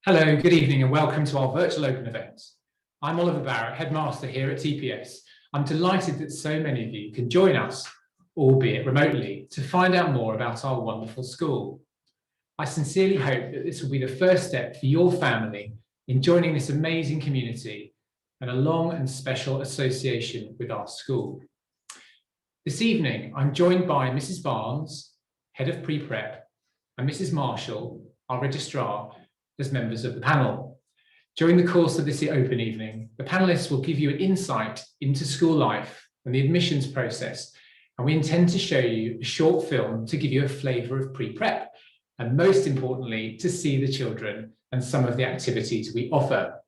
Hello, good evening and welcome to our virtual open event. I'm Mr Barrett, Headmaster here at TPS. I'm delighted that so many of you can join us, albeit remotely, to find out more about our wonderful school. I sincerely hope that this will be the first step for your family in joining this amazing community and a long and special association with our school. This evening, I'm joined by Mrs Barnes, Head of Pre-Prep, and Mrs Marshall, our Registrar, as members of the panel. During the course of this open evening, the panelists will give you an insight into school life and the admissions process, and we intend to show you a short film to give you a flavour of pre-prep, and most importantly, to see the children and some of the activities we offer.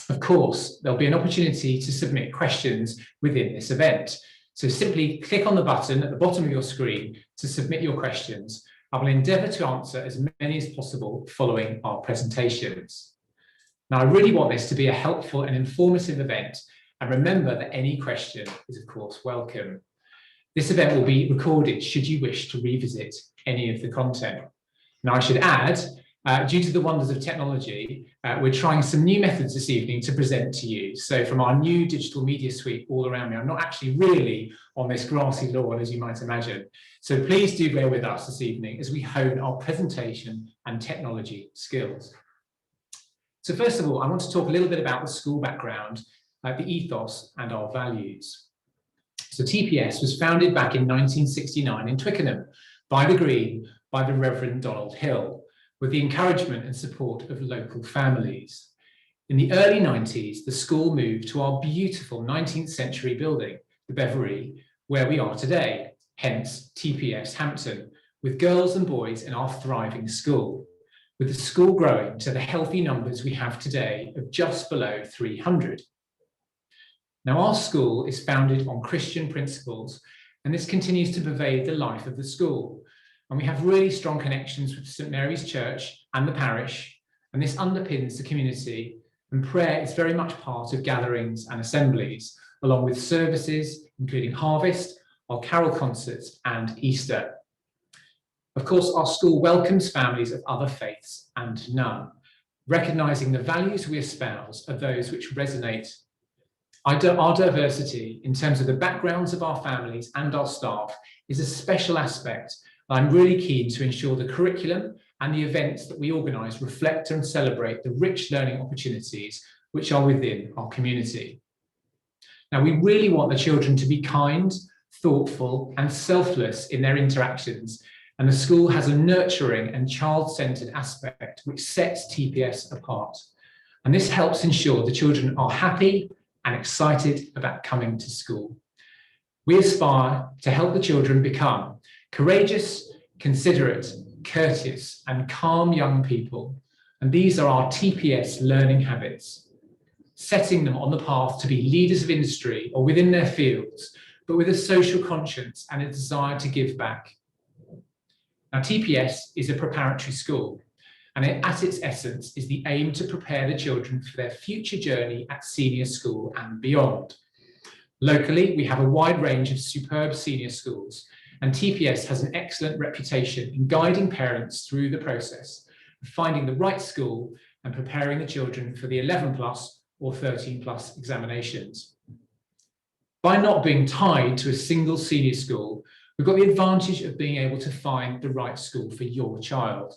Of course, there'll be an opportunity to submit questions within this event, so simply click on the button at the bottom of your screen to submit your questions. I will endeavour to answer as many as possible following our presentations. Now, I really want this to be a helpful and informative event, and remember that any question is, of course, welcome. This event will be recorded should you wish to revisit any of the content. Now, I should add, due to the wonders of technology, we're trying some new methods this evening to present to you. So from our new digital media suite all around me, I'm not actually really on this grassy lawn, as you might imagine. So please do bear with us this evening as we hone our presentation and technology skills. So first of all, I want to talk a little bit about the school background, the ethos and our values. So TPS was founded back in 1969 in Twickenham by the Green, by the Reverend Donald Hill, with the encouragement and support of local families. In the early 90s, the school moved to our beautiful 19th century building, the Beverly, where we are today, hence TPS Hampton, with girls and boys in our thriving school, with the school growing to the healthy numbers we have today of just below 300. Now, our school is founded on Christian principles, and this continues to pervade the life of the school. And we have really strong connections with St Mary's Church and the parish, and this underpins the community, and prayer is very much part of gatherings and assemblies, along with services, including harvest, our carol concerts and Easter. Of course, our school welcomes families of other faiths and none, recognising the values we espouse are those which resonate. Our diversity in terms of the backgrounds of our families and our staff is a special aspect. I'm really keen to ensure the curriculum and the events that we organise reflect and celebrate the rich learning opportunities which are within our community. Now, we really want the children to be kind, thoughtful and selfless in their interactions, and the school has a nurturing and child-centred aspect which sets TPS apart. And this helps ensure the children are happy and excited about coming to school. We aspire to help the children become courageous, considerate, courteous, and calm young people. And these are our TPS learning habits, setting them on the path to be leaders of industry or within their fields, but with a social conscience and a desire to give back. Now, TPS is a preparatory school, and at its essence is the aim to prepare the children for their future journey at senior school and beyond. Locally, we have a wide range of superb senior schools, and TPS has an excellent reputation in guiding parents through the process of finding the right school and preparing the children for the 11 plus or 13 plus examinations. By not being tied to a single senior school, we've got the advantage of being able to find the right school for your child.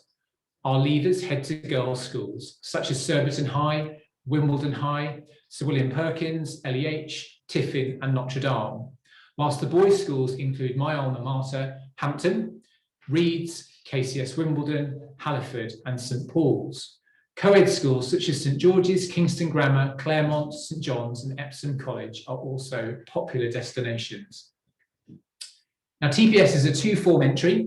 Our leaders head to girls' schools, such as Surbiton High, Wimbledon High, Sir William Perkins, LEH, Tiffin and Notre Dame, whilst the boys' schools include my alma mater, Hampton, Reeds, KCS Wimbledon, Halliford and St Paul's. Co-ed schools such as St George's, Kingston Grammar, Claremont, St John's and Epsom College are also popular destinations. Now, TPS is a two-form entry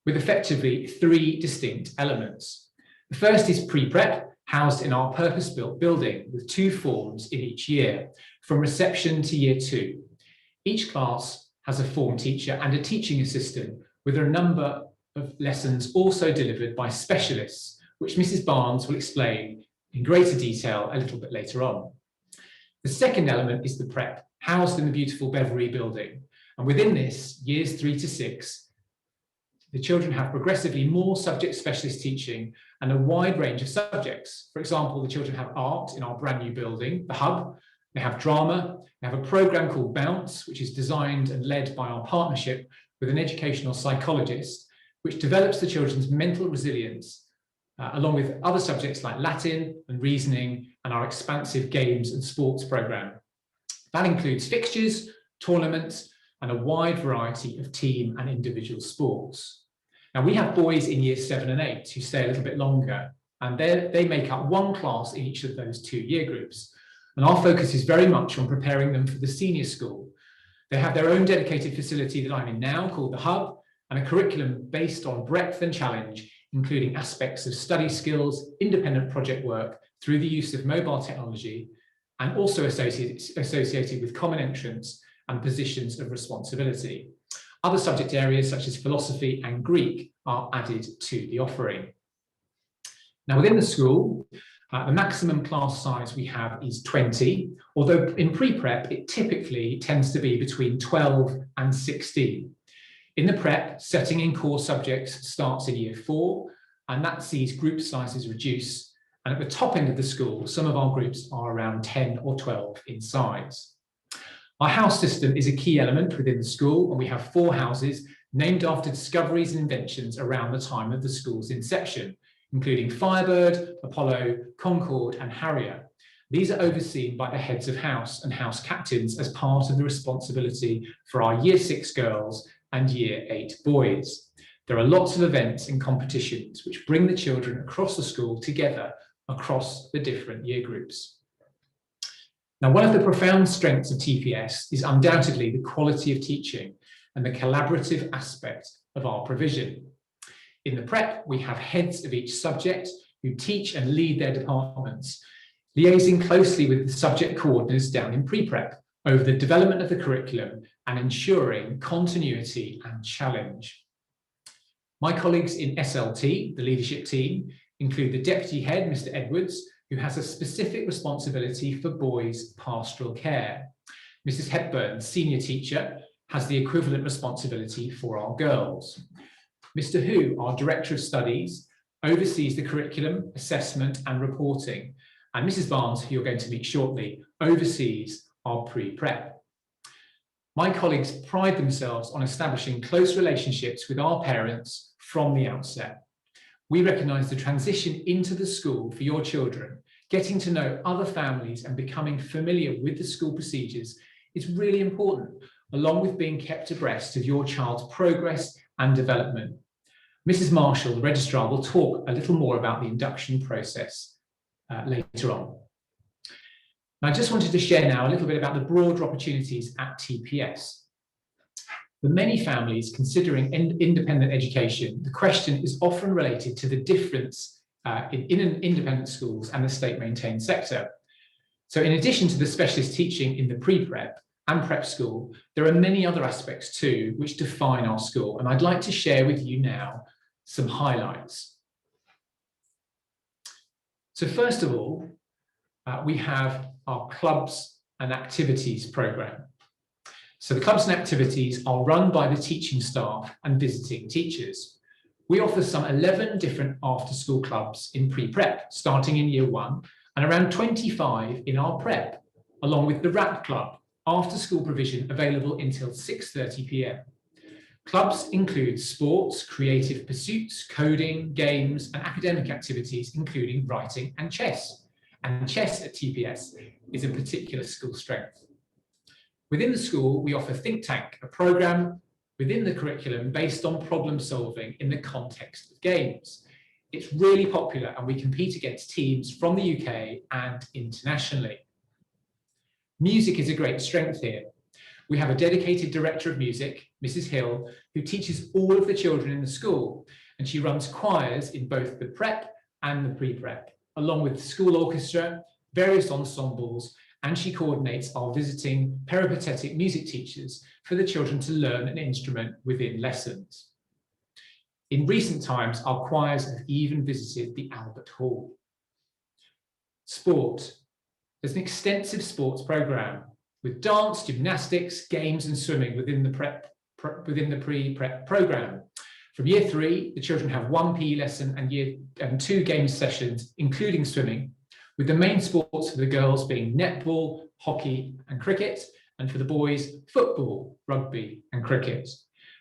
with effectively three distinct elements. The first is pre-prep, housed in our purpose-built building with two forms in each year, from reception to year 2. Each class has a form teacher and a teaching assistant, with a number of lessons also delivered by specialists, which Mrs Barnes will explain in greater detail a little bit later on. The second element is the prep, housed in the beautiful Beverly building. And within this, years 3 to 6 The children have progressively more subject specialist teaching and a wide range of subjects. For example, the children have art in our brand new building, the Hub. They have drama. They have a program called Bounce, which is designed and led by our partnership with an educational psychologist, which develops the children's mental resilience, along with other subjects like Latin and reasoning and our expansive games and sports program. That includes fixtures, tournaments, and a wide variety of team and individual sports. Now, we have boys in years 7 and 8 who stay a little bit longer, and they make up one class in each of those 2 year groups. And our focus is very much on preparing them for the senior school. They have their own dedicated facility that I'm in now called the Hub, and a curriculum based on breadth and challenge, including aspects of study skills, independent project work through the use of mobile technology, and also associated with common entrance and positions of responsibility. Other subject areas such as philosophy and Greek are added to the offering. Now, within the school, the maximum class size we have is 20, although in pre-prep it typically tends to be between 12 and 16. In the prep, setting in core subjects starts in year 4, and that sees group sizes reduce. And at the top end of the school, some of our groups are around 10 or 12 in size. Our house system is a key element within the school, and we have 4 houses named after discoveries and inventions around the time of the school's inception, including Firebird, Apollo, Concorde, and Harrier. These are overseen by the heads of house and house captains as part of the responsibility for our year 6 girls and year 8 boys. There are lots of events and competitions which bring the children across the school together across the different year groups. Now, one of the profound strengths of TPS is undoubtedly the quality of teaching and the collaborative aspect of our provision. In the prep, we have heads of each subject who teach and lead their departments, liaising closely with the subject coordinators down in pre-prep over the development of the curriculum and ensuring continuity and challenge. My colleagues in SLT, the leadership team, include the deputy head, Mr Edwards, who has a specific responsibility for boys' pastoral care. Mrs Hepburn, senior teacher, has the equivalent responsibility for our girls. Mr Hu, our Director of Studies, oversees the curriculum, assessment and reporting. And Mrs Barnes, who you're going to meet shortly, oversees our pre-prep. My colleagues pride themselves on establishing close relationships with our parents from the outset. We recognise the transition into the school for your children, getting to know other families and becoming familiar with the school procedures is really important, along with being kept abreast of your child's progress and development. Mrs Marshall, the Registrar, will talk a little more about the induction process later on. I just wanted to share now a little bit about the broader opportunities at TPS. For many families considering independent education, the question is often related to the difference in independent schools and the state-maintained sector. So in addition to the specialist teaching in the pre-prep and prep school, there are many other aspects too which define our school, and I'd like to share with you now some highlights. So first of all, we have our clubs and activities program. So the clubs and activities are run by the teaching staff and visiting teachers. We offer some 11 different after-school clubs in pre-prep, starting in year 1, and around 25 in our prep, along with the RAP Club, after-school provision available until 6:30 p.m. Clubs include sports, creative pursuits, coding, games, and academic activities, including writing and chess. And chess at TPS is a particular school strength. Within the school, we offer Think Tank, a program within the curriculum based on problem solving in the context of games. It's really popular and we compete against teams from the UK and internationally. Music is a great strength here. We have a dedicated director of music, Mrs Hill, who teaches all of the children in the school, and she runs choirs in both the prep and the pre-prep, along with the school orchestra, various ensembles, and she coordinates our visiting peripatetic music teachers for the children to learn an instrument within lessons. In recent times, our choirs have even visited the Albert Hall. Sport. There's an extensive sports programme with dance, gymnastics, games and swimming within the pre-prep programme. From year 3, the children have 1 PE lesson and 2 game sessions, including swimming, with the main sports for the girls being netball, hockey and cricket, and for the boys, football, rugby and cricket.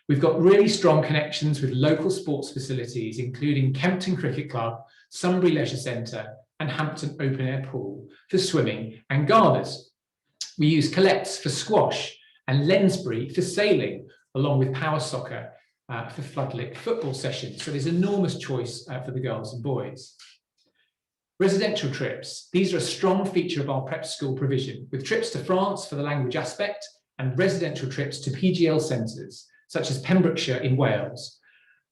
We've got really strong connections with local sports facilities, including Kempton Cricket Club, Sunbury Leisure Centre and Hampton Open Air Pool for swimming and galas. We use Collects for squash and Lensbury for sailing, along with Power Soccer for floodlit football sessions. So there's enormous choice for the girls and boys. Residential trips. These are a strong feature of our prep school provision, with trips to France for the language aspect and residential trips to PGL centres, such as Pembrokeshire in Wales,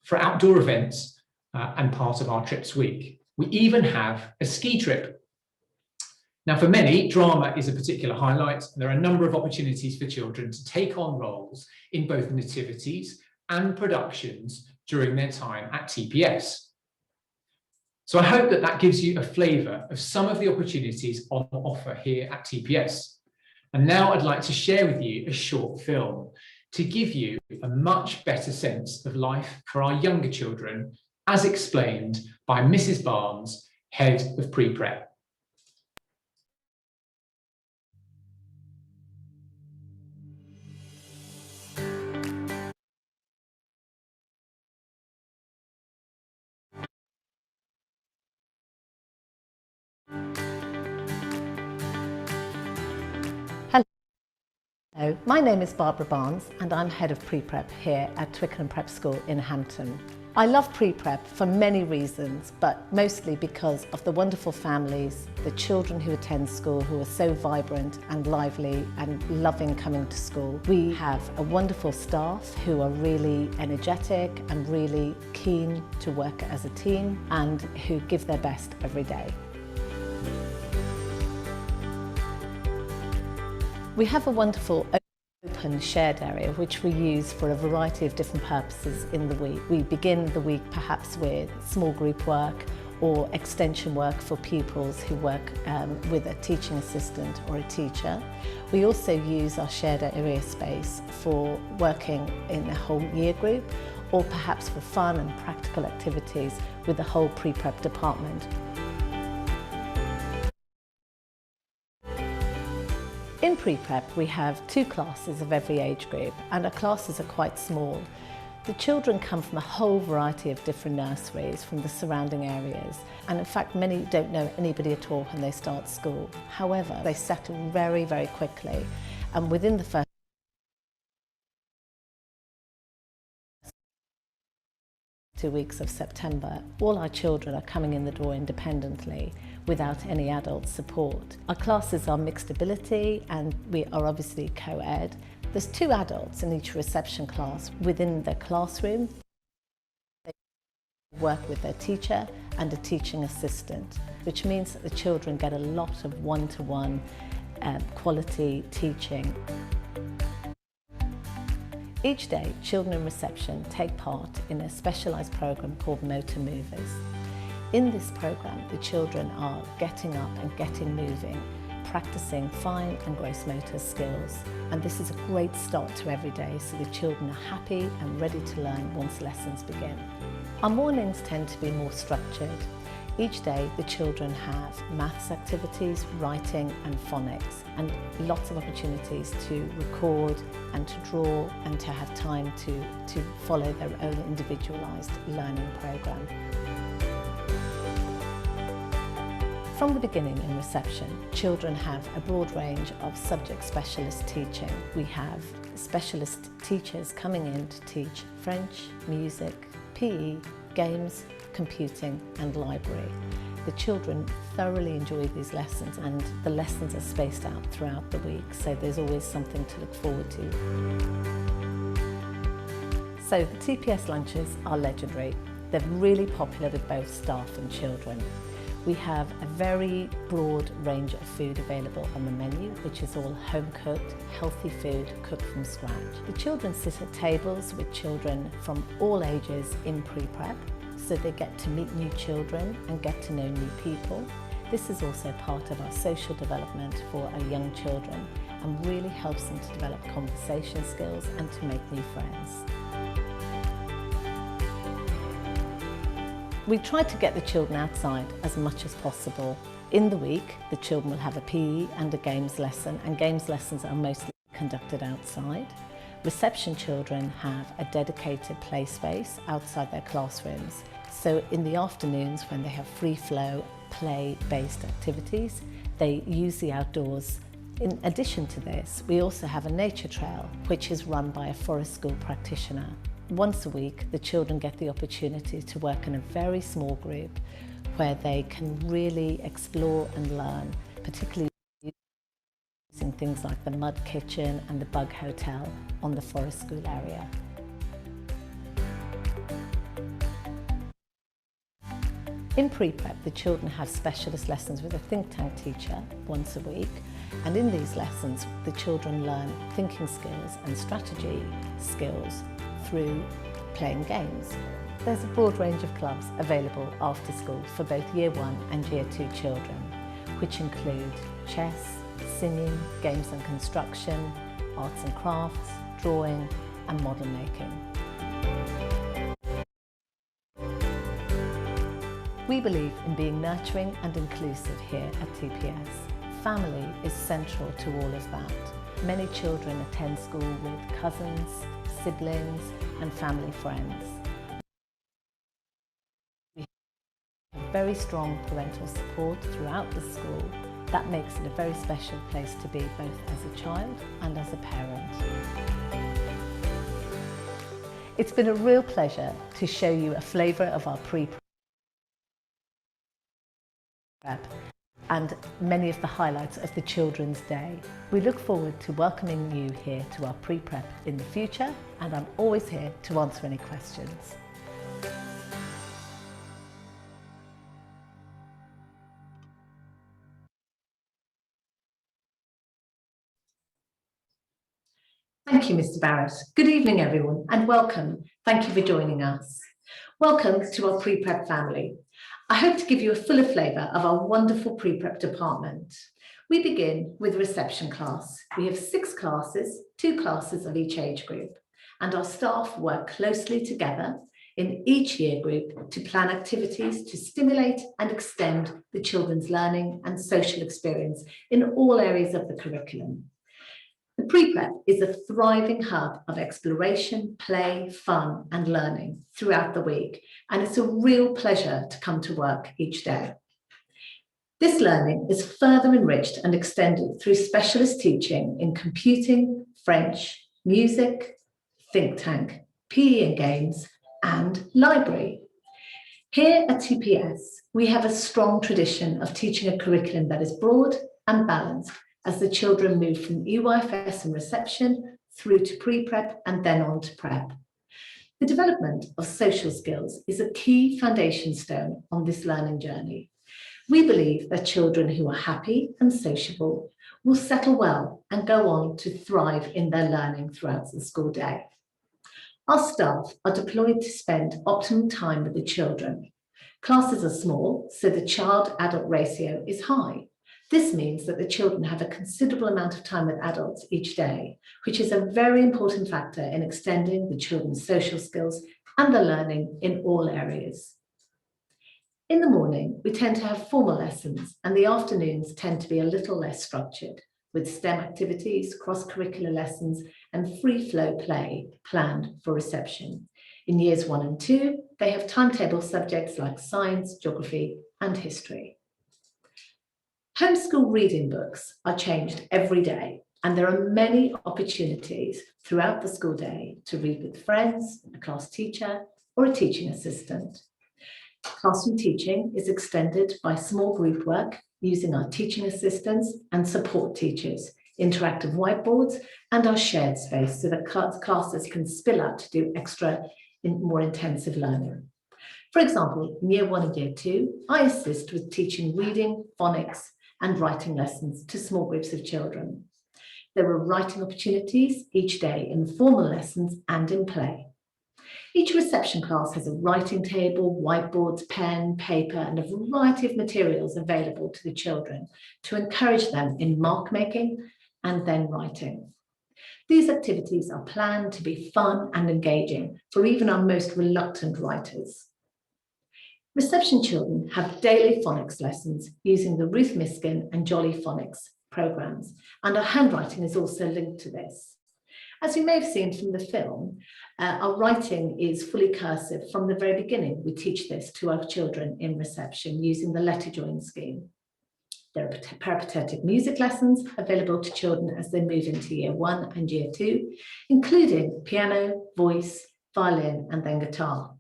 for outdoor events and part of our trips week. We even have a ski trip. Now, for many, drama is a particular highlight. There are a number of opportunities for children to take on roles in both nativities and productions during their time at TPS. So I hope that that gives you a flavour of some of the opportunities on offer here at TPS. And now I'd like to share with you a short film to give you a much better sense of life for our younger children, as explained by Mrs Barnes, Head of Pre-Prep. Hello, my name is Barbara Barnes and I'm Head of Pre-Prep here at Twickenham Prep School in Hampton. I love pre-prep for many reasons, but mostly because of the wonderful families, the children who attend school who are so vibrant and lively and loving coming to school. We have a wonderful staff who are really energetic and really keen to work as a team and who give their best every day. We have a wonderful open shared area which we use for a variety of different purposes in the week. We begin the week perhaps with small group work or extension work for pupils who work with a teaching assistant or a teacher. We also use our shared area space for working in a whole year group or perhaps for fun and practical activities with the whole pre-prep department. In pre-prep, we have 2 classes of every age group and our classes are quite small. The children come from a whole variety of different nurseries from the surrounding areas, and in fact many don't know anybody at all when they start school. However, they settle very, very quickly, and within the first 2 weeks of September, all our children are coming in the door independently without any adult support. Our classes are mixed ability and we are obviously co-ed. There's 2 adults in each reception class within their classroom. They work with their teacher and a teaching assistant, which means that the children get a lot of one-to-one quality teaching. Each day, children in reception take part in a specialised programme called Motor Movers. In this programme, the children are getting up and getting moving, practising fine and gross motor skills. And this is a great start to every day, so the children are happy and ready to learn once lessons begin. Our mornings tend to be more structured. Each day, the children have maths activities, writing and phonics, and lots of opportunities to record and to draw and to have time to follow their own individualised learning programme. From the beginning in reception, children have a broad range of subject specialist teaching. We have specialist teachers coming in to teach French, music, PE, games, computing and library. The children thoroughly enjoy these lessons and the lessons are spaced out throughout the week, so there's always something to look forward to. So the TPS lunches are legendary. They're really popular with both staff and children. We have a very broad range of food available on the menu, which is all home-cooked, healthy food cooked from scratch. The children sit at tables with children from all ages in pre-prep, so they get to meet new children and get to know new people. This is also part of our social development for our young children and really helps them to develop conversation skills and to make new friends. We try to get the children outside as much as possible. In the week, the children will have a PE and a games lesson, and games lessons are mostly conducted outside. Reception children have a dedicated play space outside their classrooms. So in the afternoons, when they have free flow, play-based activities, they use the outdoors. In addition to this, we also have a nature trail, which is run by a forest school practitioner. Once a week, the children get the opportunity to work in a very small group where they can really explore and learn, particularly using things like the mud kitchen and the bug hotel on the forest school area. In pre-prep, the children have specialist lessons with a think tank teacher once a week, and in these lessons, the children learn thinking skills and strategy skills through playing games. There's a broad range of clubs available after school for both Year 1 and Year 2 children, which include chess, singing, games and construction, arts and crafts, drawing and model making. We believe in being nurturing and inclusive here at TPS. Family is central to all of that. Many children attend school with cousins, siblings and family friends. We have very strong parental support throughout the school. That makes it a very special place to be, both as a child and as a parent. It's been a real pleasure to show you a flavour of our pre-prep and many of the highlights of the Children's Day. We look forward to welcoming you here to our pre-prep in the future, and I'm always here to answer any questions. Thank you, Mr Barrett. Good evening, everyone, and welcome. Thank you for joining us. Welcome to our pre-prep family. I hope to give you a fuller flavour of our wonderful pre-prep department. We begin with reception class. We have 6 classes, 2 classes of each age group, and our staff work closely together in each year group to plan activities to stimulate and extend the children's learning and social experience in all areas of the curriculum. The pre-prep is a thriving hub of exploration, play, fun and learning throughout the week, and it's a real pleasure to come to work each day. This learning is further enriched and extended through specialist teaching in computing, French, music, think tank, PE and games and library. Here at TPS, we have a strong tradition of teaching a curriculum that is broad and balanced, as the children move from EYFS and reception through to pre-prep and then on to prep. The development of social skills is a key foundation stone on this learning journey. We believe that children who are happy and sociable will settle well and go on to thrive in their learning throughout the school day. Our staff are deployed to spend optimum time with the children. Classes are small, so the child-adult ratio is high. This means that the children have a considerable amount of time with adults each day, which is a very important factor in extending the children's social skills and their learning in all areas. In the morning, we tend to have formal lessons, and the afternoons tend to be a little less structured, with STEM activities, cross-curricular lessons, and free-flow play planned for reception. In years 1 and 2, they have timetable subjects like science, geography, and history. Homeschool reading books are changed every day, and there are many opportunities throughout the school day to read with friends, a class teacher, or a teaching assistant. Classroom teaching is extended by small group work using our teaching assistants and support teachers, interactive whiteboards, and our shared space so that classes can spill out to do extra more intensive learning. For example, in Year 1 and Year 2, I assist with teaching reading, phonics, and writing lessons to small groups of children. There are writing opportunities each day in formal lessons and in play. Each reception class has a writing table, whiteboards, pen, paper, and a variety of materials available to the children to encourage them in mark making and then writing. These activities are planned to be fun and engaging for even our most reluctant writers. Reception children have daily phonics lessons using the Ruth Miskin and Jolly Phonics programs, and our handwriting is also linked to this. As you may have seen from the film, our writing is fully cursive from the very beginning. We teach this to our children in reception using the letter join scheme. There are peripatetic music lessons available to children as they move into year 1 and year 2, including piano, voice, violin, and then guitar.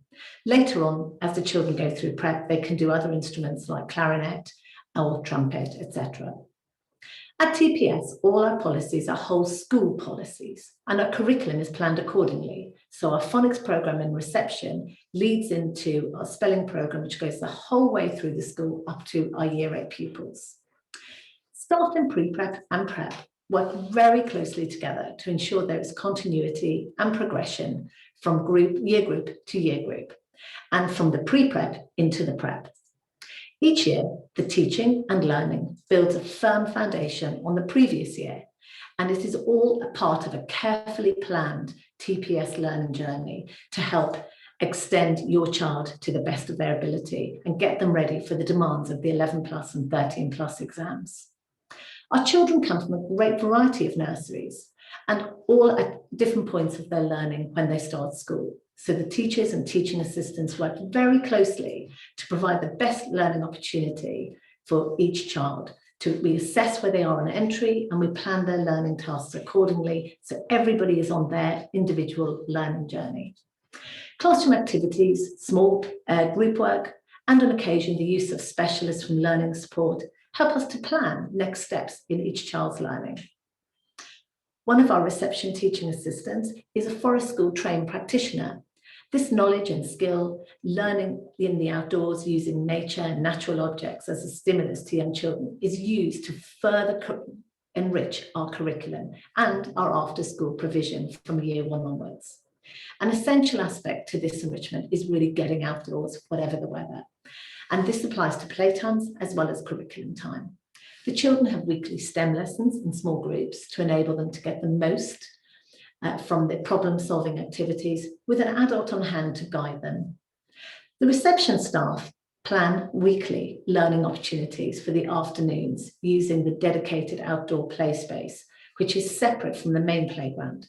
Later on, as the children go through prep, they can do other instruments like clarinet or trumpet, etc. At TPS, all our policies are whole school policies, and our curriculum is planned accordingly. So our phonics program in reception leads into our spelling program, which goes the whole way through the school up to our year 8 pupils. Staff in pre-prep and prep work very closely together to ensure there is continuity and progression from year group to year group, and from the pre-prep into the prep. Each year, the teaching and learning builds a firm foundation on the previous year, and it is all a part of a carefully planned TPS learning journey to help extend your child to the best of their ability and get them ready for the demands of the 11+ and 13+ exams. Our children come from a great variety of nurseries, and all at different points of their learning when they start school. So the teachers and teaching assistants work very closely to provide the best learning opportunity for each child. We assess where they are on entry, and we plan their learning tasks accordingly, so everybody is on their individual learning journey. Classroom activities, small group work, and on occasion the use of specialists from learning support help us to plan next steps in each child's learning. One of our reception teaching assistants is a forest school trained practitioner. This knowledge and skill, learning in the outdoors using nature and natural objects as a stimulus to young children, is used to further enrich our curriculum and our after-school provision from year 1 onwards. An essential aspect to this enrichment is really getting outdoors, whatever the weather. And this applies to playtimes as well as curriculum time. The children have weekly STEM lessons in small groups to enable them to get the most from the problem-solving activities with an adult on hand to guide them. The reception staff plan weekly learning opportunities for the afternoons using the dedicated outdoor play space, which is separate from the main playground.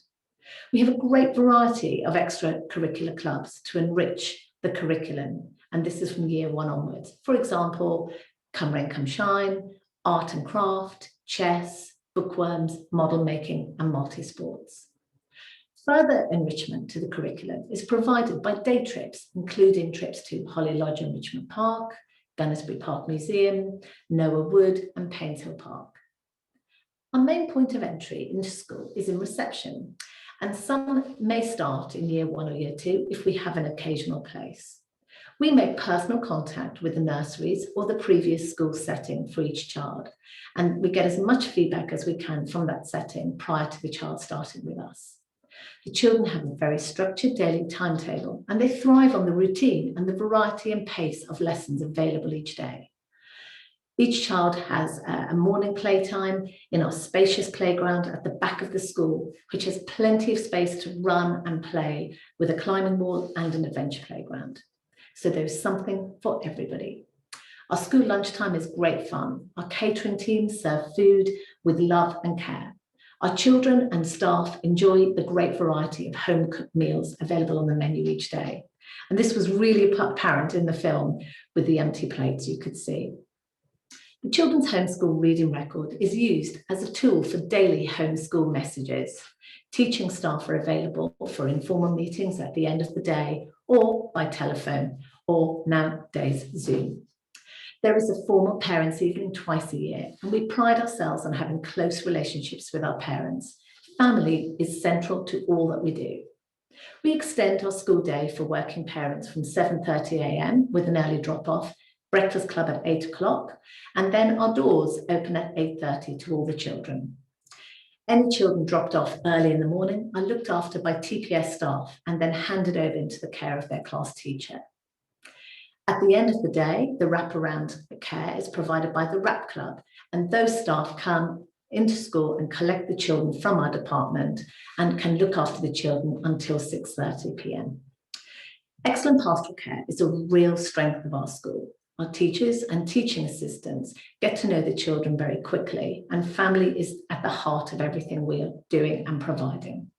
We have a great variety of extracurricular clubs to enrich the curriculum, and this is from year 1 onwards. For example, Come Rain Come Shine, art and craft, chess, bookworms, model making, and multi-sports. Further enrichment to the curriculum is provided by day trips, including trips to Holly Lodge Enrichment Park, Gunnersbury Park Museum, Noah Wood, and Painshill Park. Our main point of entry into school is in reception, and some may start in year 1 or year 2 if we have an occasional place. We make personal contact with the nurseries or the previous school setting for each child, and we get as much feedback as we can from that setting prior to the child starting with us. The children have a very structured daily timetable, and they thrive on the routine and the variety and pace of lessons available each day. Each child has a morning playtime in our spacious playground at the back of the school, which has plenty of space to run and play with a climbing wall and an adventure playground. So there's something for everybody. Our school lunchtime is great fun. Our catering teams serve food with love and care. Our children and staff enjoy the great variety of home-cooked meals available on the menu each day. And this was really apparent in the film with the empty plates you could see. The Children's Homeschool Reading Record is used as a tool for daily homeschool messages. Teaching staff are available for informal meetings at the end of the day or by telephone or nowadays Zoom. There is a formal parents' evening twice a year, and we pride ourselves on having close relationships with our parents. Family is central to all that we do. We extend our school day for working parents from 7:30 a.m. with an early drop-off, breakfast club at 8 o'clock, and then our doors open at 8:30 to all the children. Any children dropped off early in the morning are looked after by TPS staff and then handed over into the care of their class teacher. At the end of the day, the wraparound care is provided by the Wrap Club, and those staff come into school and collect the children from our department and can look after the children until 6:30 p.m. Excellent pastoral care is a real strength of our school. Our teachers and teaching assistants get to know the children very quickly, and family is at the heart of everything we are doing and providing.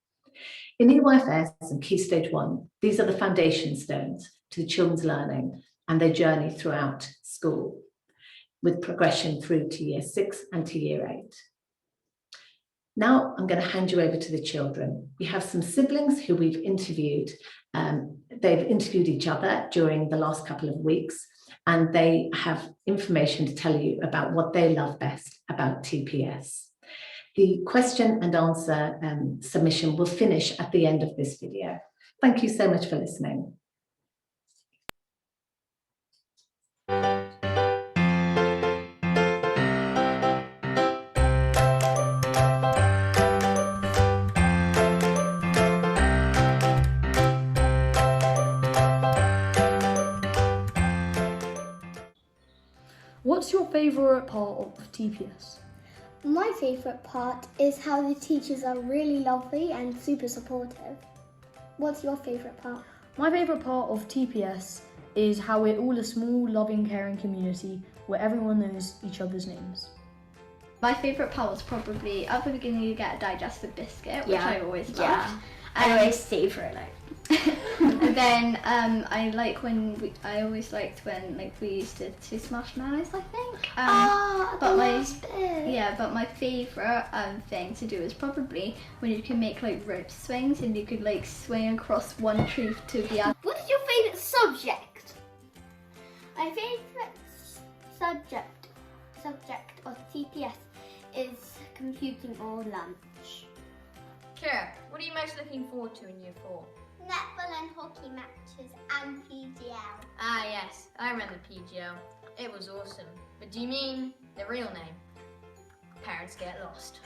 In EYFS and Key Stage 1, these are the foundation stones to the children's learning and their journey throughout school, with progression through to Year 6 and to Year 8. Now I'm going to hand you over to the children. We have some siblings who we've interviewed. They've interviewed each other during the last couple of weeks, and they have information to tell you about what they love best about TPS. The question and answer submission will finish at the end of this video. Thank you so much for listening. What's your favourite part of TPS? My favourite part is how the teachers are really lovely and super supportive. What's your favourite part? My favourite part of TPS is how we're all a small, loving, caring community where everyone knows each other's names. My favourite part was probably at the beginning you get a digestive biscuit, which I always loved. Yeah, I always save for it. And then I always liked when we used to chase marshmallows, I think. But my favourite thing to do is probably when you can make rope swings and you could swing across one tree to the other. What is your favourite subject? My favourite subject of TPS is computing or lunch. Kira, what are you most looking forward to in Year 4? Netball and hockey matches and PGL. Ah yes, I remember PGL. It was awesome. But do you mean the real name? Parents get lost.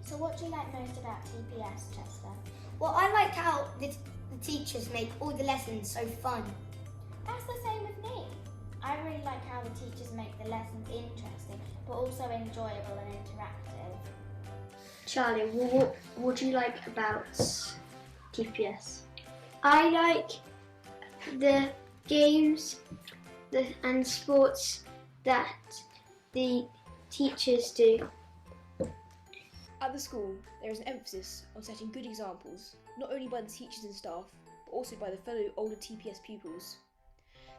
So what do you like most about TPS, Chester? Well, I like how the teachers make all the lessons so fun. That's the same with me. I really like how the teachers make the lessons interesting, but also enjoyable and interactive. Charlie, what do you like about TPS? I like the games and sports that the teachers do. At the school, there is an emphasis on setting good examples, not only by the teachers and staff, but also by the fellow older TPS pupils.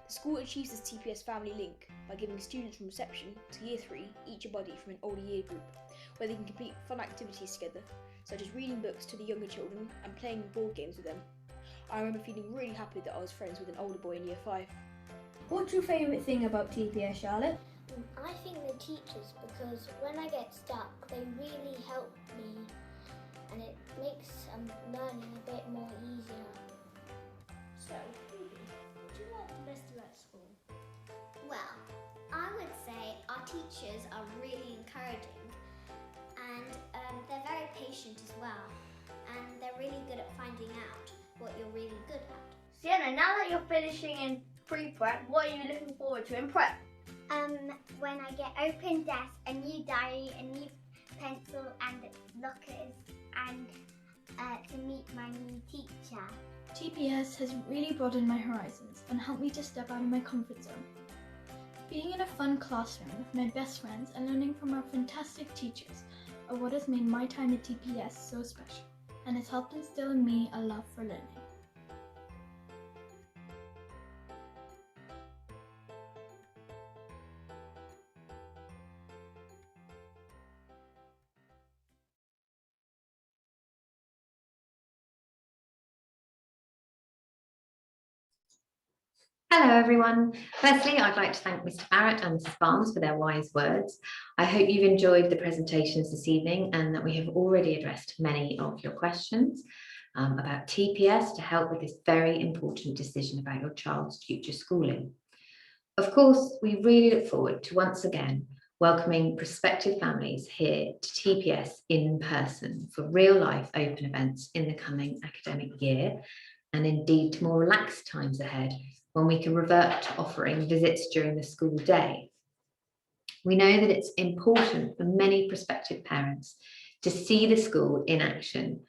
The school achieves this TPS family link by giving students from reception to Year 3 each a buddy from an older year group, where they can complete fun activities together, such as reading books to the younger children and playing board games with them. I remember feeling really happy that I was friends with an older boy in Year 5. What's your favourite thing about TPS, Charlotte? I think the teachers, because when I get stuck, they really help me and it makes learning a bit more easier. So, what do you like the best about school? Well, I would say our teachers are really encouraging and they're very patient as well, and they're really good at finding out what you're really good at. Sienna, now that you're finishing in pre-prep, what are you looking forward to in prep? When I get open desk, a new diary, a new pencil and lockers, and to meet my new teacher. TPS has really broadened my horizons and helped me to step out of my comfort zone. Being in a fun classroom with my best friends and learning from our fantastic teachers are what has made my time at TPS so special, and has helped instill in me a love for learning. Hello everyone. Firstly, I'd like to thank Mr Barrett and Mrs Barnes for their wise words. I hope you've enjoyed the presentations this evening and that we have already addressed many of your questions about TPS to help with this very important decision about your child's future schooling. Of course, we really look forward to once again welcoming prospective families here to TPS in person for real life open events in the coming academic year, and indeed to more relaxed times ahead when we can revert to offering visits during the school day. We know that it's important for many prospective parents to see the school in action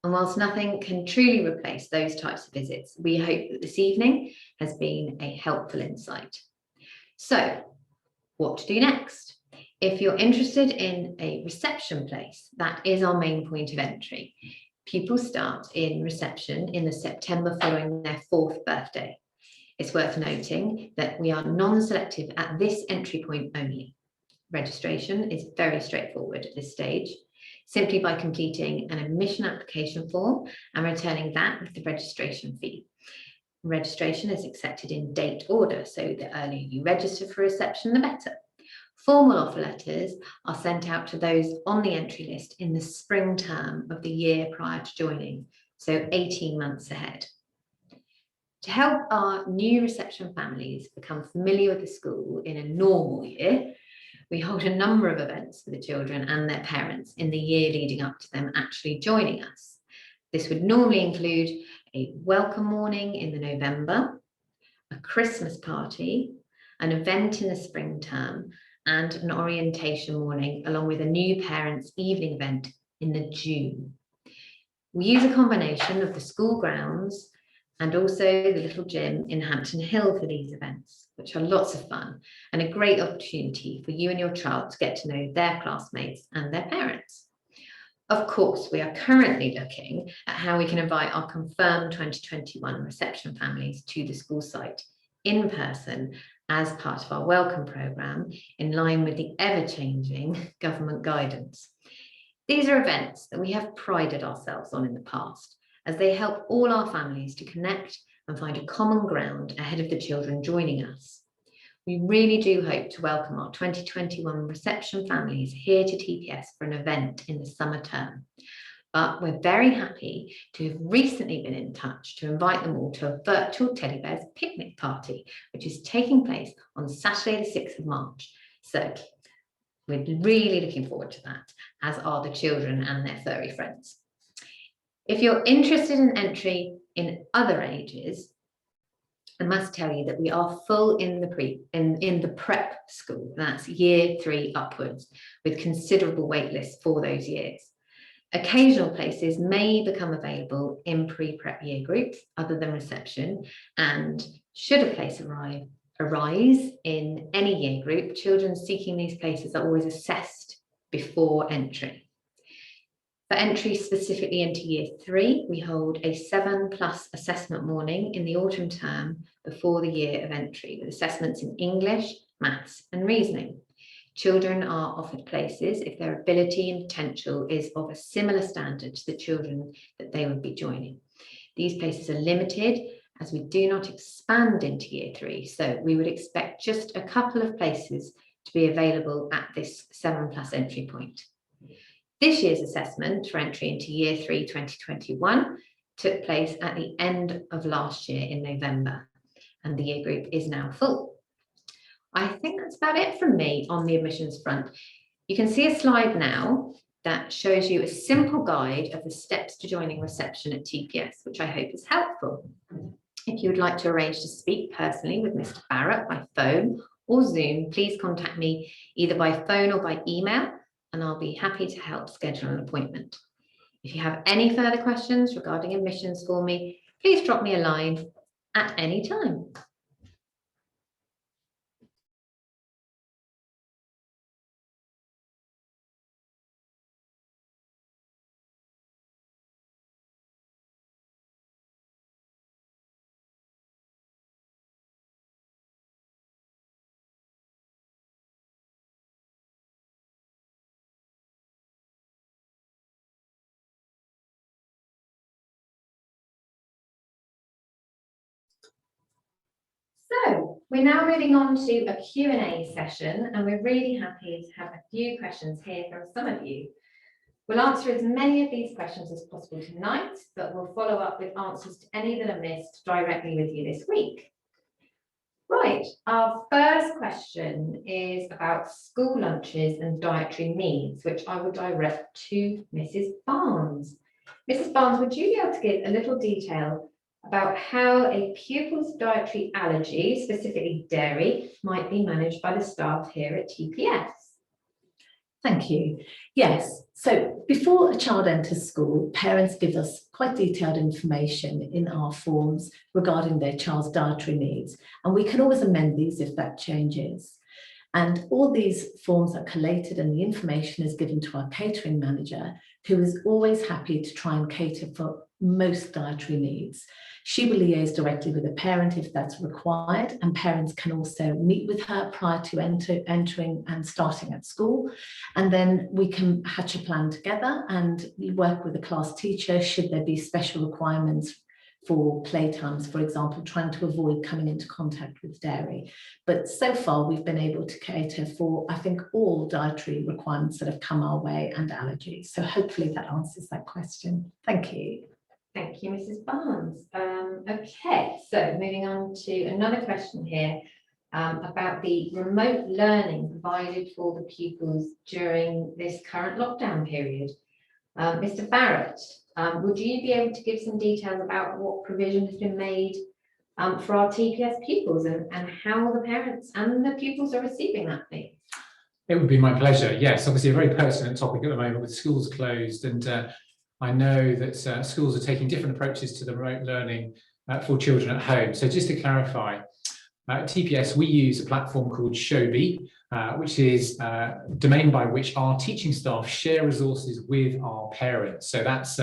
And whilst nothing can truly replace those types of visits, we hope that this evening has been a helpful insight. So, what to do next? If you're interested in a reception place, that is our main point of entry. Pupils start in reception in the September following their 4th birthday. It's worth noting that we are non-selective at this entry point only. Registration is very straightforward at this stage, simply by completing an admission application form and returning that with the registration fee. Registration is accepted in date order, so the earlier you register for reception, the better. Formal offer letters are sent out to those on the entry list in the spring term of the year prior to joining, so 18 months ahead. To help our new reception families become familiar with the school in a normal year, we hold a number of events for the children and their parents in the year leading up to them actually joining us. This would normally include a welcome morning in the November, a Christmas party, an event in the spring term, and an orientation morning, along with a new parents' evening event in the June. We use a combination of the school grounds and also the little gym in Hampton Hill for these events, which are lots of fun and a great opportunity for you and your child to get to know their classmates and their parents. Of course, we are currently looking at how we can invite our confirmed 2021 reception families to the school site in person as part of our welcome programme, in line with the ever-changing government guidance. These are events that we have prided ourselves on in the past, as they help all our families to connect and find a common ground ahead of the children joining us. We really do hope to welcome our 2021 reception families here to TPS for an event in the summer term. But we're very happy to have recently been in touch to invite them all to a virtual Teddy Bears picnic party, which is taking place on Saturday the 6th of March. So we're really looking forward to that, as are the children and their furry friends. If you're interested in entry in other ages, I must tell you that we are full in the prep school, that's year 3 upwards, with considerable wait lists for those years. Occasional places may become available in pre-prep year groups other than reception, and should a place arise in any year group, children seeking these places are always assessed before entry. For entry specifically into year 3, we hold a 7+ assessment morning in the autumn term before the year of entry, with assessments in English, maths and reasoning. Children are offered places if their ability and potential is of a similar standard to the children that they would be joining. These places are limited as we do not expand into year 3, so we would expect just a couple of places to be available at this 7+ entry point. This year's assessment for entry into year 3 2021 took place at the end of last year in November, and the year group is now full. I think that's about it from me on the admissions front. You can see a slide now that shows you a simple guide of the steps to joining reception at TPS, which I hope is helpful. If you would like to arrange to speak personally with Mr Barrett by phone or Zoom, please contact me either by phone or by email, and I'll be happy to help schedule an appointment. If you have any further questions regarding admissions for me, please drop me a line at any time. So we're now moving on to a Q&A session, and we're really happy to have a few questions here from some of you. We'll answer as many of these questions as possible tonight, but we'll follow up with answers to any that are missed directly with you this week. Right, our first question is about school lunches and dietary needs, which I will direct to Mrs. Barnes. Mrs. Barnes, would you be able to give a little detail about how a pupil's dietary allergy, specifically dairy, might be managed by the staff here at TPS? Thank you. Yes, so before a child enters school, parents give us quite detailed information in our forms regarding their child's dietary needs, and we can always amend these if that changes. And all these forms are collated and the information is given to our catering manager, who is always happy to try and cater for most dietary needs. She will liaise directly with the parent if that's required, and parents can also meet with her prior to entering and starting at school. And then we can hatch a plan together and work with the class teacher should there be special requirements for playtimes, for example, trying to avoid coming into contact with dairy. But so far we've been able to cater for, I think, all dietary requirements that have come our way and allergies. So hopefully that answers that question. Thank you. Thank you, Mrs. Barnes. Okay, so moving on to another question here about the remote learning provided for the pupils during this current lockdown period. Mr. Barrett, would you be able to give some details about what provision has been made for our TPS pupils and how the parents and the pupils are receiving that, please? It would be my pleasure. Yes, obviously a very pertinent topic at the moment with schools closed, and I know that schools are taking different approaches to the remote learning for children at home. So just to clarify, at TPS, we use a platform called Shobi, which is a domain by which our teaching staff share resources with our parents. So that's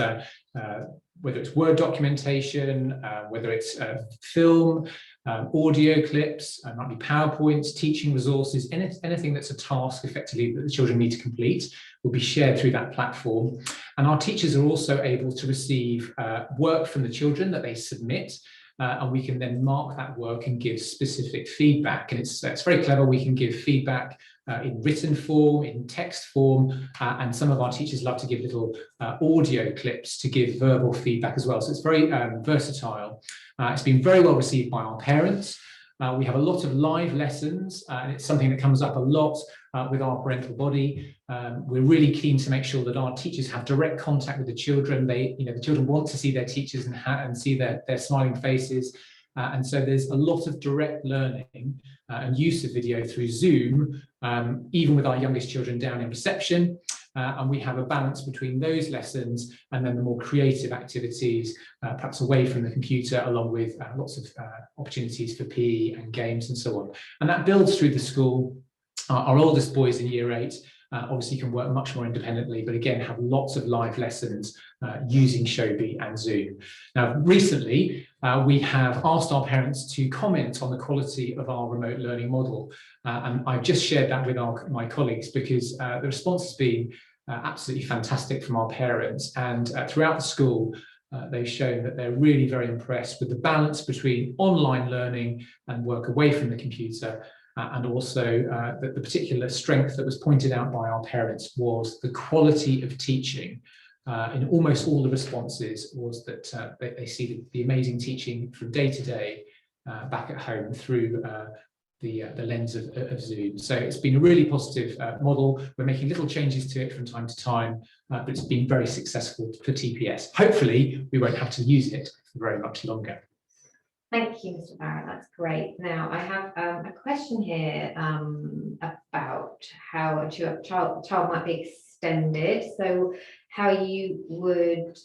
whether it's Word documentation, whether it's film, audio clips, might be PowerPoints, teaching resources, anything that's a task effectively that the children need to complete will be shared through that platform. And our teachers are also able to receive work from the children that they submit, and we can then mark that work and give specific feedback. And it's very clever. We can give feedback in written form, in text form, and some of our teachers love to give little audio clips to give verbal feedback as well. So it's very versatile. It's been very well received by our parents. We have a lot of live lessons, and it's something that comes up a lot with our parental body. We're really keen to make sure that our teachers have direct contact with the children. The children want to see their teachers and see their smiling faces. And so there's a lot of direct learning and use of video through Zoom, even with our youngest children down in reception. And we have a balance between those lessons and then the more creative activities, perhaps away from the computer, along with lots of opportunities for PE and games and so on. And that builds through the school. Our oldest boys in year 8 obviously can work much more independently, but again, have lots of live lessons using Shobi and Zoom. Now, recently, we have asked our parents to comment on the quality of our remote learning model. And I've just shared that with my colleagues because the response has been absolutely fantastic from our parents. And throughout the school, they've shown that they're really very impressed with the balance between online learning and work away from the computer. And also that the particular strength that was pointed out by our parents was the quality of teaching. In almost all the responses was that they see the amazing teaching from day to day back at home through the lens of Zoom. So it's been a really positive model. We're making little changes to it from time to time, but it's been very successful for TPS. Hopefully, we won't have to use it for very much longer. Thank you, Mr. Barrett. That's great. Now, I have a question here about how a child might be extended. So how you would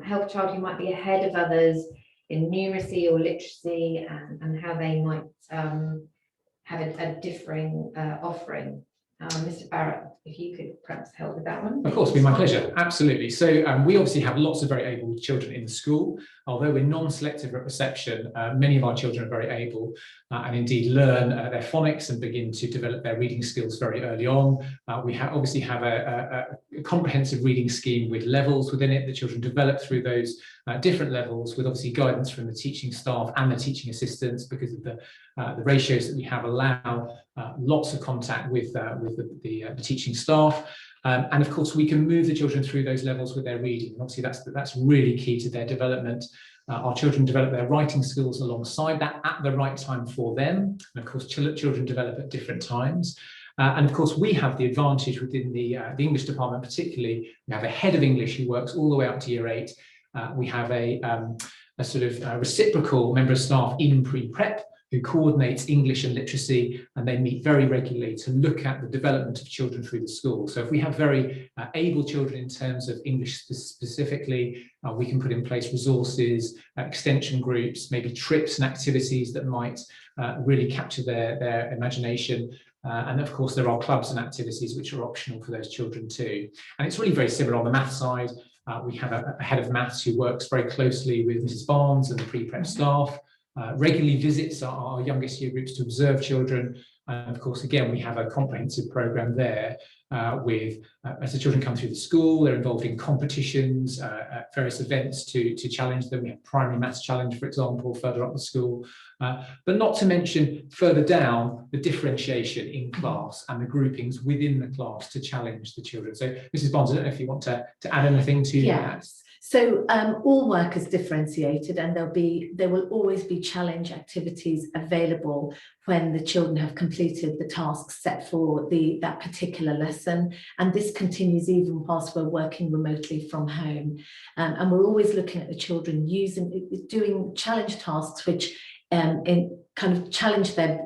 help a child who might be ahead of others in numeracy or literacy, and how they might have a differing offering. Mr. Barrett, if you could perhaps help with that one. Of course, it'd be my pleasure. Absolutely. So we obviously have lots of very able children in the school. Although we're non-selective at reception, many of our children are very able and indeed learn their phonics and begin to develop their reading skills very early on. We obviously have a comprehensive reading scheme with levels within it. The children develop through those different levels with obviously guidance from the teaching staff and the teaching assistants, because of the ratios that we have allow lots of contact with the teaching staff. And of course, we can move the children through those levels with their reading. Obviously, that's really key to their development. Our children develop their writing skills alongside that at the right time for them. And of course, children develop at different times. And of course, we have the advantage within the English department, particularly. We have a head of English who works all the way up to year 8. We have a sort of reciprocal member of staff in pre-prep who coordinates English and literacy, and they meet very regularly to look at the development of children through the school. So if we have very able children in terms of English specifically, we can put in place resources, extension groups, maybe trips and activities that might really capture their imagination. And of course, there are clubs and activities which are optional for those children too. And it's really very similar on the maths side. We have a head of maths who works very closely with Mrs Barnes and the pre-prep staff, regularly visits our youngest year groups to observe children. And of course, again, we have a comprehensive programme there with, as the children come through the school, they're involved in competitions, various events to challenge them. We have primary maths challenge, for example, further up the school. But not to mention further down the differentiation in class and the groupings within the class to challenge the children. So Mrs Barnes, I don't know if you want to add anything to that. So all work is differentiated, and there will always be challenge activities available when the children have completed the tasks set for that particular lesson. And this continues even whilst we're working remotely from home. And we're always looking at the children doing challenge tasks which kind of challenge them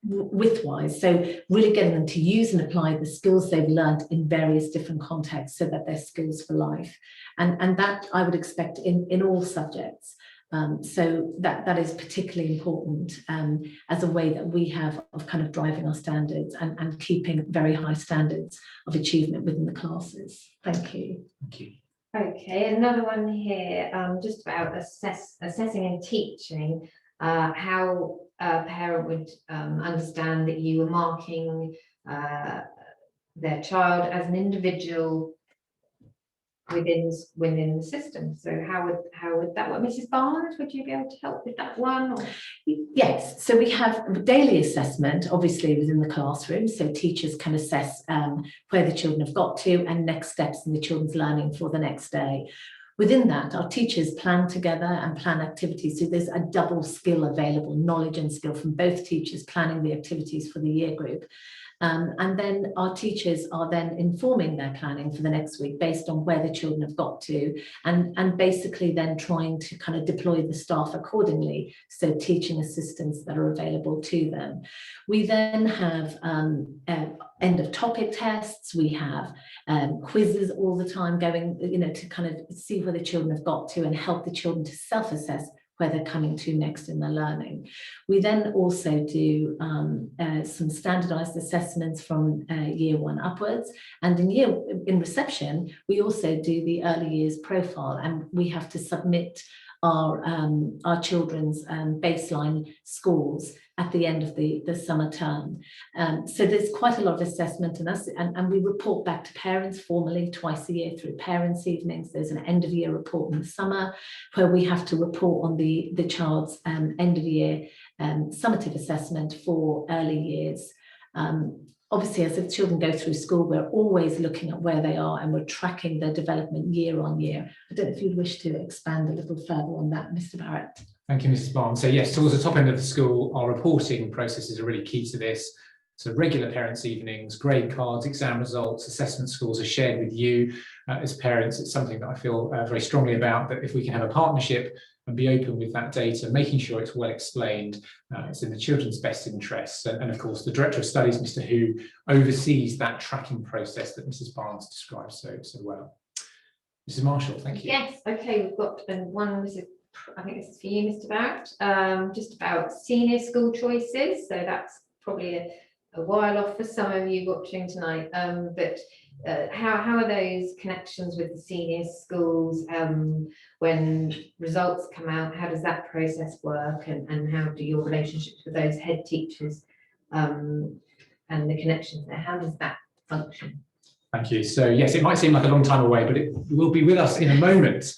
widthwise. So really getting them to use and apply the skills they've learned in various different contexts so that they're skills for life. And that I would expect in all subjects. So that is particularly important as a way that we have of kind of driving our standards and keeping very high standards of achievement within the classes. Thank you. Thank you. Okay, another one here, just about assessing and teaching, how a parent would understand that you were marking their child as an individual within the system. So how would that work? Mrs Barnes, would you be able to help with that one? Or? Yes, so we have daily assessment, obviously within the classroom, so teachers can assess where the children have got to and next steps in the children's learning for the next day. Within that, our teachers plan together and plan activities, so there's a double skill available, knowledge and skill from both teachers planning the activities for the year group. And then our teachers are then informing their planning for the next week based on where the children have got to, and basically then trying to kind of deploy the staff accordingly, so teaching assistants that are available to them. We then have end of topic tests, we have quizzes all the time going, to kind of see where the children have got to and help the children to self-assess where they're coming to next in their learning. We then also do some standardised assessments from year one upwards, and in reception we also do the early years profile, and we have to submit our children's baseline scores at the end of the summer term. So there's quite a lot of assessment, and we report back to parents formally twice a year through parents' evenings. There's an end of year report in the summer where we have to report on the child's end of year summative assessment for early years. Obviously, as the children go through school, we're always looking at where they are and we're tracking their development year on year. I don't know if you'd wish to expand a little further on that, Mr Barrett. Thank you, Mrs Barnes. So yes, towards the top end of the school, our reporting processes are really key to this. So regular parents' evenings, grade cards, exam results, assessment scores are shared with you as parents. It's something that I feel very strongly about, that if we can have a partnership and be open with that data, making sure it's well explained, it's in the children's best interests. And of course, the Director of Studies, Mr Hu, oversees that tracking process that Mrs Barnes described so well. Mrs Marshall, thank you. Yes, okay, we've got one, I think this is for you, Mr Barrett, just about senior school choices. So that's probably a while off for some of you watching tonight, but how are those connections with the senior schools when results come out? How does that process work, and how do your relationships with those head teachers and the connections there, how does that function? Thank you. So yes, it might seem like a long time away, but it will be with us in a moment.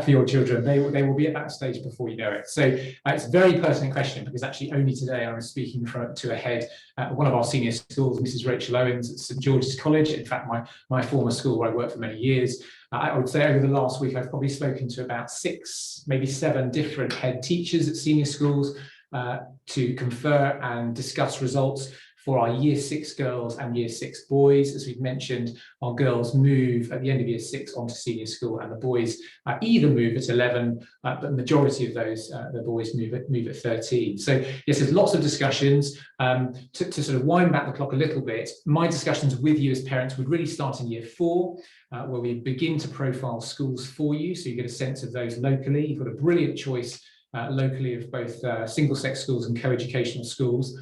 For your children, they will be at that stage before you know it. So it's a very pertinent question, because actually only today I was speaking to a head at one of our senior schools, Mrs Rachel Owens at St George's College, in fact my former school where I worked for many years. I would say over the last week I've probably spoken to about 6, maybe 7 different head teachers at senior schools to confer and discuss results for our year 6 girls and year 6 boys. As we've mentioned, our girls move at the end of year 6 onto senior school, and the boys either move at 11, but the majority of those, the boys move at 13. So yes, there's lots of discussions. To sort of wind back the clock a little bit, my discussions with you as parents would really start in year 4, where we begin to profile schools for you, so you get a sense of those locally. You've got a brilliant choice locally of both single-sex schools and co-educational schools.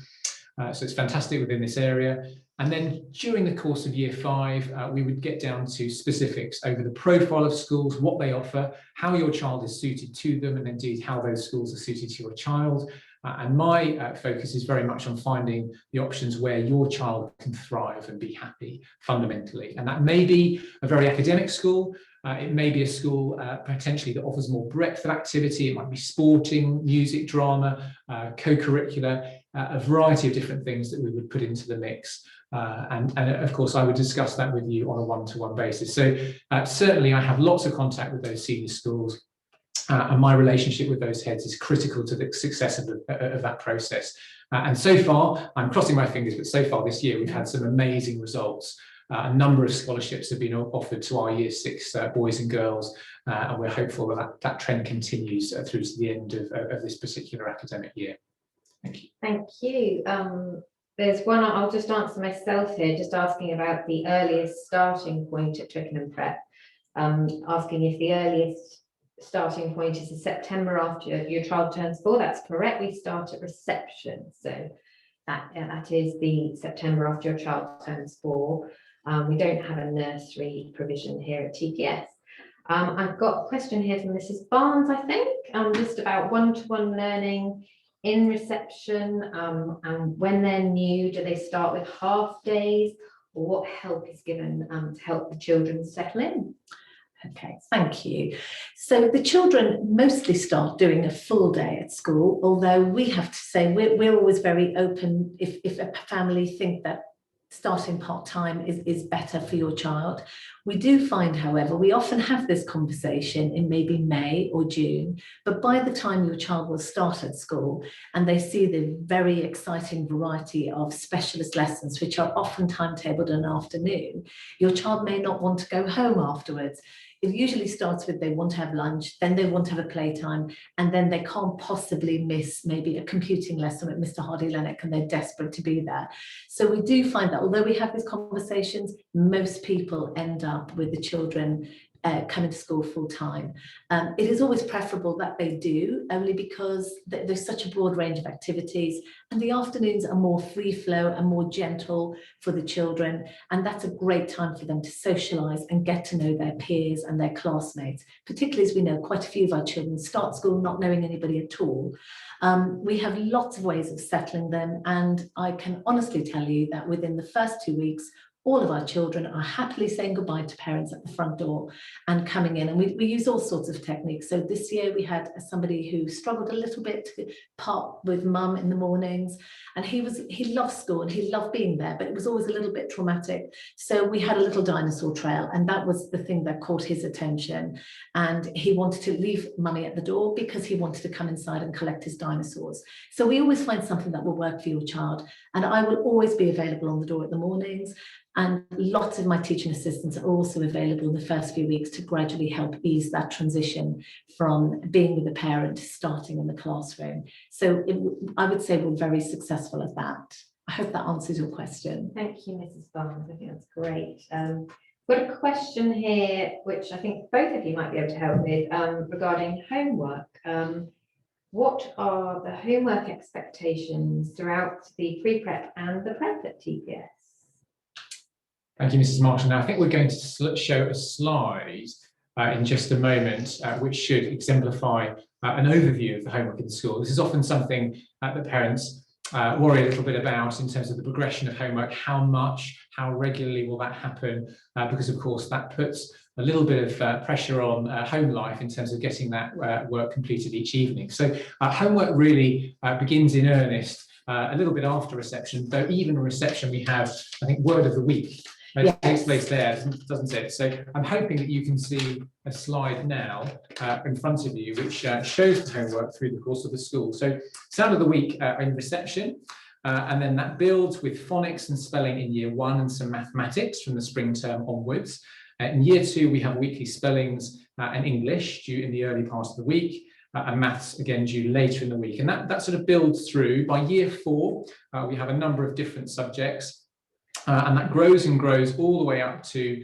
So it's fantastic within this area. And then during the course of year 5, we would get down to specifics over the profile of schools, what they offer, how your child is suited to them, and indeed how those schools are suited to your child. And my focus is very much on finding the options where your child can thrive and be happy fundamentally. And that may be a very academic school. It may be a school potentially that offers more breadth of activity. It might be sporting, music, drama, co-curricular, a variety of different things that we would put into the mix. And of course, I would discuss that with you on a one-to-one basis. So certainly I have lots of contact with those senior schools. And my relationship with those heads is critical to the success of that process. And so far, I'm crossing my fingers, but so far this year, we've had some amazing results. A number of scholarships have been offered to our year 6 boys and girls, and we're hopeful that that trend continues through to the end of this particular academic year. Thank you. Thank you. There's one I'll just answer myself here, just asking about the earliest starting point at Twickenham Prep, asking if the earliest starting point is in September after your child turns 4. That's correct. We start at reception, so that is the September after your child turns 4. We don't have a nursery provision here at TPS. I've got a question here from Mrs. Barnes, I think, just about one-to-one learning in reception, and when they're new, do they start with half days, or what help is given to help the children settle in? Okay, thank you. So the children mostly start doing a full day at school, although we have to say we're always very open if a family think that starting part-time is better for your child. We do find, however, we often have this conversation in maybe May or June, but by the time your child will start at school and they see the very exciting variety of specialist lessons, which are often timetabled in an afternoon, your child may not want to go home afterwards. It usually starts with they want to have lunch, then they want to have a playtime, and then they can't possibly miss maybe a computing lesson with Mr Hardy-Lennox, and they're desperate to be there. So we do find that although we have these conversations, most people end up with the children coming to school full time. It is always preferable that they do, only because there's such a broad range of activities, and the afternoons are more free flow and more gentle for the children, and that's a great time for them to socialise and get to know their peers and their classmates, particularly as we know quite a few of our children start school not knowing anybody at all. We have lots of ways of settling them, and I can honestly tell you that within the first 2 weeks, all of our children are happily saying goodbye to parents at the front door and coming in, and we use all sorts of techniques. So this year we had somebody who struggled a little bit to part with mum in the mornings, and he loved school and he loved being there, but it was always a little bit traumatic. So we had a little dinosaur trail, and that was the thing that caught his attention, and he wanted to leave mummy at the door because he wanted to come inside and collect his dinosaurs. So we always find something that will work for your child, and I will always be available on the door at the mornings. And lots of my teaching assistants are also available in the first few weeks to gradually help ease that transition from being with a parent to starting in the classroom. So I would say we're very successful at that. I hope that answers your question. Thank you, Mrs. Barnes. I think that's great. Got a question here, which I think both of you might be able to help with, regarding homework. What are the homework expectations throughout the pre-prep and the prep at TPS? Thank you, Mrs. Marshall. Now, I think we're going to show a slide in just a moment, which should exemplify an overview of the homework in the school. This is often something that parents worry a little bit about in terms of the progression of homework. How much, how regularly will that happen? Because, of course, that puts a little bit of pressure on home life in terms of getting that work completed each evening. So homework really begins in earnest a little bit after reception, though even reception we have, I think, word of the week. It takes place there, doesn't it? So I'm hoping that you can see a slide now in front of you, which shows the homework through the course of the school. So sound of the week in reception. And then that builds with phonics and spelling in year 1 and some mathematics from the spring term onwards. In year 2, we have weekly spellings and English due in the early part of the week, and maths again due later in the week. And that sort of builds through. By year 4, we have a number of different subjects, and that grows and grows all the way up to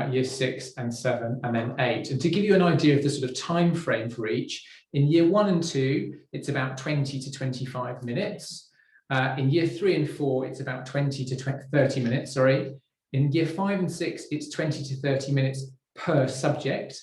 year 6 and 7 and then 8. And to give you an idea of the sort of time frame for each, in year 1 and 2, it's about 20 to 25 minutes. In year 3 and 4, it's about 20 to 30 minutes, sorry. In year 5 and 6, it's 20 to 30 minutes per subject.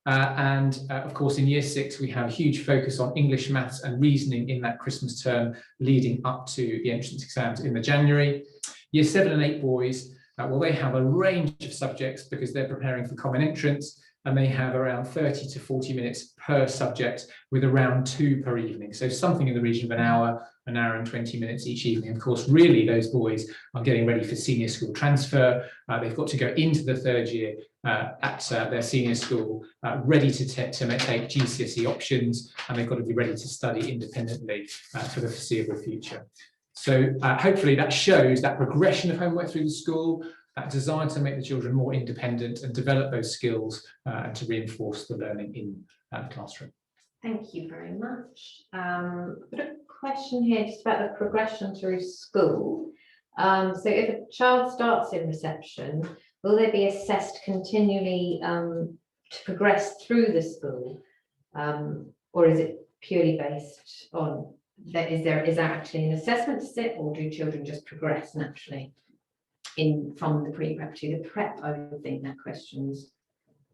Of course, in year 6, we have a huge focus on English, maths and reasoning in that Christmas term leading up to the entrance exams in the January. Year 7 and 8 boys, well, they have a range of subjects because they're preparing for common entrance, and they have around 30 to 40 minutes per subject with around 2 per evening. So something in the region of an hour and 20 minutes each evening. Of course, really, those boys are getting ready for senior school transfer. They've got to go into the 3rd year at their senior school, ready to take GCSE options, and they've got to be ready to study independently for the foreseeable future. So hopefully that shows that progression of homework through the school, that desire to make the children more independent and develop those skills and to reinforce the learning in the classroom. Thank you very much. I've got a question here just about the progression through school. So if a child starts in reception, will they be assessed continually to progress through the school? Or is it purely based on that? Is there actually an assessment to sit, or do children just progress naturally from the pre-prep to the prep? I would think that question's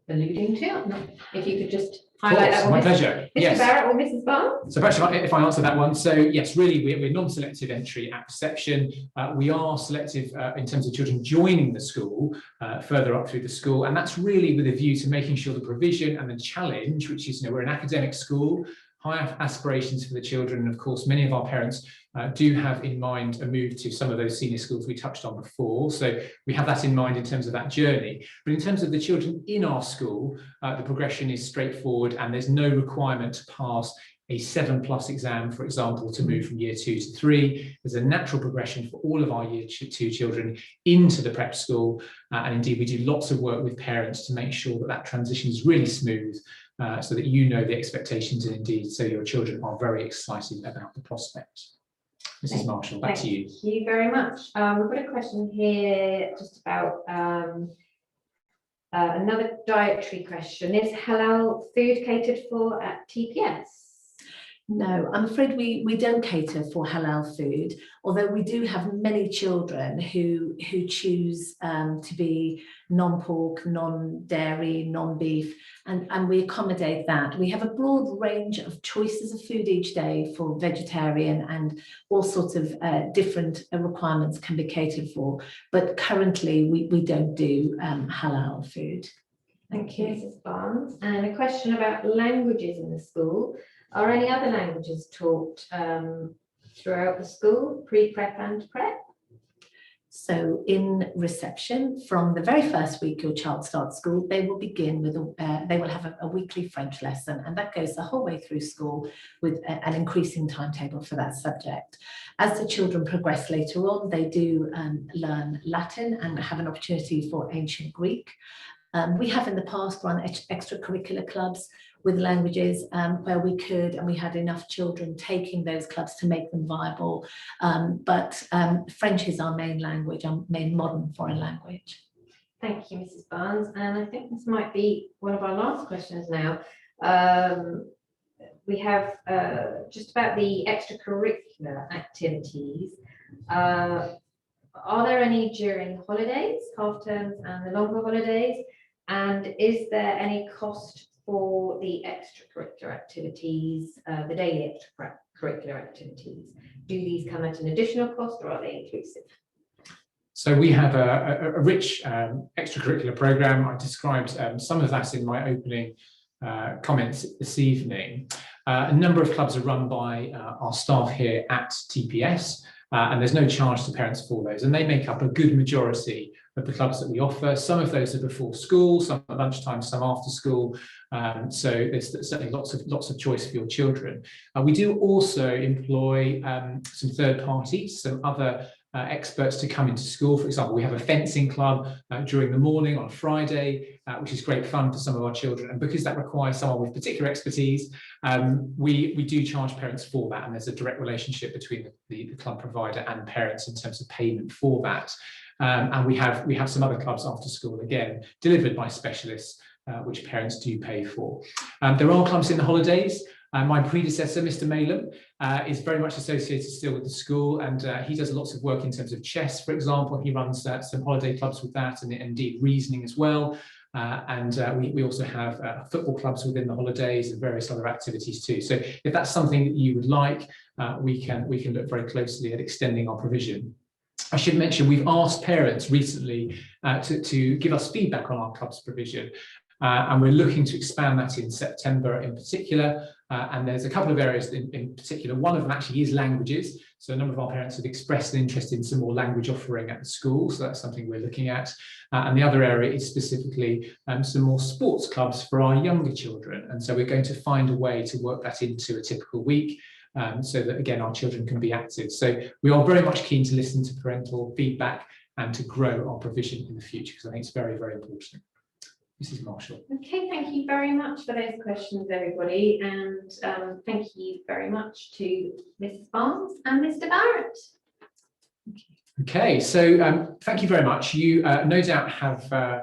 alluding to. If you could just highlight that one. My pleasure. Mr. Yes. Barrett or Mrs. Barnes? So perhaps if I answer that one. So yes, really, we're non-selective entry at reception. We are selective in terms of children joining the school further up through the school. And that's really with a view to making sure the provision and the challenge, which is, we're an academic school, high aspirations for the children. And of course, many of our parents do have in mind a move to some of those senior schools we touched on before. So we have that in mind in terms of that journey. But in terms of the children in our school, the progression is straightforward, and there's no requirement to pass a 7+ exam, for example, to move from year 2 to 3. There's a natural progression for all of our year 2 children into the prep school. And indeed, we do lots of work with parents to make sure that that transition is really smooth, so that you know the expectations, and indeed, so your children are very excited about the prospect. Mrs. Marshall, back to you. Thank you very much. We've got a question here just about another dietary question. Is halal food catered for at TPS? No, I'm afraid we don't cater for halal food, although we do have many children who choose to be non-pork, non-dairy, non-beef, and we accommodate that. We have a broad range of choices of food each day for vegetarian, and all sorts of different requirements can be catered for, but currently we don't do halal food. Thank you, Mrs. Barnes. And a question about languages in the school. Are any other languages taught throughout the school, pre-prep and prep? So in reception, from the very first week your child starts school, they will begin with they will have a weekly French lesson, and that goes the whole way through school with an increasing timetable for that subject. As the children progress later on, they do learn Latin and have an opportunity for ancient Greek. We have in the past run extracurricular clubs with languages where we could, and we had enough children taking those clubs to make them viable. But French is our main language, our main modern foreign language. Thank you, Mrs. Barnes. And I think this might be one of our last questions now. We have just about the extracurricular activities. Are there any during holidays, half terms and the longer holidays? And is there any cost for the extracurricular activities, the daily extracurricular activities? Do these come at an additional cost, or are they inclusive? So we have a rich extracurricular programme. I described some of that in my opening comments this evening. A number of clubs are run by our staff here at TPS. and there's no charge to parents for those, and they make up a good majority of the clubs that we offer. Some of those are before school, some at lunchtime, some after school. So there's certainly lots of choice for your children. We do also employ some third parties, some other experts to come into school. For example, we have a fencing club during the morning on a Friday, which is great fun for some of our children. And because that requires someone with particular expertise, we do charge parents for that. And there's a direct relationship between the club provider and parents in terms of payment for that. And we have some other clubs after school, again, delivered by specialists, which parents do pay for. There are clubs in the holidays. My predecessor, Mr Malem, is very much associated still with the school, and he does lots of work in terms of chess, for example. He runs some holiday clubs with that, and indeed reasoning as well. We also have football clubs within the holidays and various other activities too. So if that's something that you would like, we can look very closely at extending our provision. I should mention we've asked parents recently to give us feedback on our club's provision. And we're looking to expand that in September in particular. And there's a couple of areas in particular. One of them actually is languages. So a number of our parents have expressed an interest in some more language offering at the school. So that's something we're looking at. And the other area is specifically some more sports clubs for our younger children. And so we're going to find a way to work that into a typical week. So that, again, our children can be active. So we are very much keen to listen to parental feedback and to grow our provision in the future, because I think it's very, very important. Mrs Marshall. Okay, thank you very much for those questions, everybody, and thank you very much to Mrs Barnes and Mr Barrett. Okay, so thank you very much. You no doubt have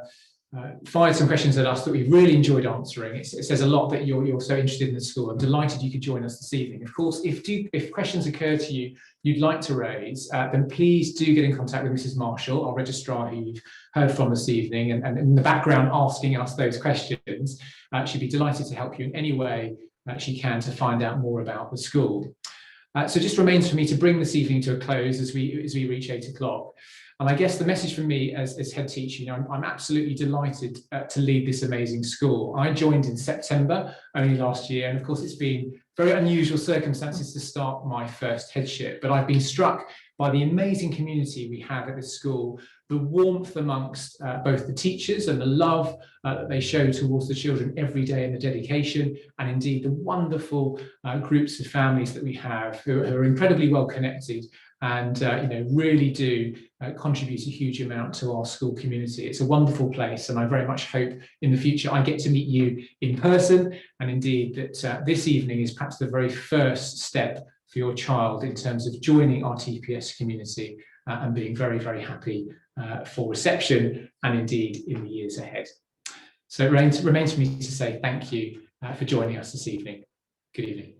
fired some questions at us that we've really enjoyed answering. It says a lot that you're so interested in the school. I'm delighted you could join us this evening. Of course, if questions occur to you you'd like to raise, then please do get in contact with Mrs Marshall, our registrar, who you've heard from this evening, and in the background asking us those questions. She'd be delighted to help you in any way she can to find out more about the school. So just remains for me to bring this evening to a close as we reach 8 o'clock. And I guess the message from me as head teacher, I'm absolutely delighted to lead this amazing school. I joined in September only last year, and of course it's been very unusual circumstances to start my first headship, but I've been struck by the amazing community we have at this school, the warmth amongst both the teachers and the love that they show towards the children every day, and the dedication, and indeed the wonderful groups of families that we have who are incredibly well connected and really do contribute a huge amount to our school community. It's a wonderful place, and I very much hope in the future I get to meet you in person, and indeed that this evening is perhaps the very first step for your child in terms of joining our TPS community and being very, very happy for reception and indeed in the years ahead. So it remains for me to say thank you for joining us this evening. Good evening.